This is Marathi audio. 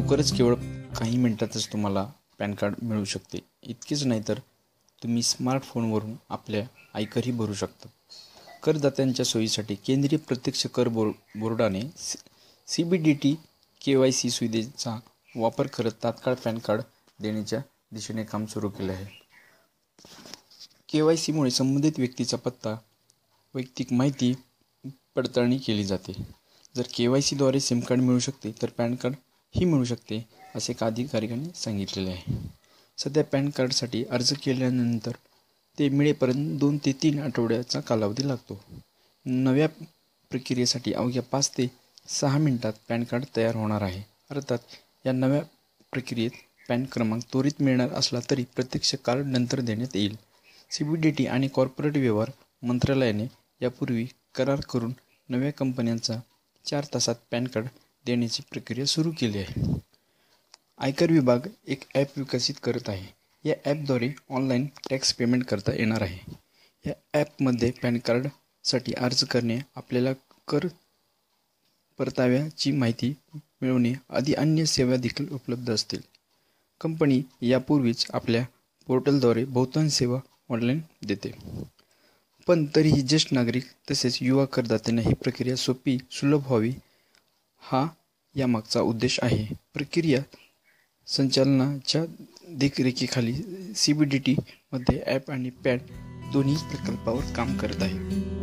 लवकरच केवळ काही मिनिटातच तुम्हाला पॅन कार्ड मिळू शकते. इतकेच नाही तर तुम्ही स्मार्टफोनवरून आपल्या आयकरही भरू शकता. करदात्यांच्या सोयीसाठी केंद्रीय प्रत्यक्ष कर बोर्डाने CBDT KYC सुविधेचा वापर करत तात्काळ पॅन कार्ड देण्याच्या दिशेने काम सुरू केले आहे. KYCमुळे संबंधित व्यक्तीचा पत्ता, वैयक्तिक माहिती पडताळणी केली जाते. जर KYCद्वारे सिम कार्ड मिळू शकते तर पॅन कार्ड ही मिळू शकते, असे एका अधिकाऱ्याने सांगितलेले आहे. सध्या पॅन कार्डसाठी अर्ज केल्यानंतर ते मिळेपर्यंत 2 ते 3 आठवड्याचा कालावधी लागतो. नव्या प्रक्रियेसाठी अवघ्या 5 ते 6 मिनिटात पॅन कार्ड तयार होणार आहे. अर्थात या नव्या प्रक्रियेत पॅन क्रमांक त्वरित मिळणार असला तरी प्रत्यक्ष कार्ड नंतर देण्यात येईल. CBDT आणि कॉर्पोरेट व्यवहार मंत्रालयाने यापूर्वी करार करून नव्या कंपन्यांचा 4 तासात पॅन कार्ड देण्याची प्रक्रिया सुरू केली आहे. आयकर विभाग एक ॲप विकसित करत आहे. या ॲपद्वारे ऑनलाईन टॅक्स पेमेंट करता येणार आहे. या ॲपमध्ये पॅन कार्डसाठी अर्ज करणे, आपल्याला कर परताव्याची माहिती मिळवणे आदी अन्य सेवा देखील उपलब्ध असतील. कंपनी यापूर्वीच आपल्या पोर्टलद्वारे बहुतांश सेवा ऑनलाईन देते. पण तरीही ज्येष्ठ नागरिक तसेच युवा करदात्यांना ही प्रक्रिया सोपी, सुलभ व्हावी हा यामागचा उद्देश आहे. प्रक्रिया संचालनाच्या देखरेखीखाली CBDT मध्ये ॲप आणि पॅड दोन्ही प्रकल्पावर काम करत आहे.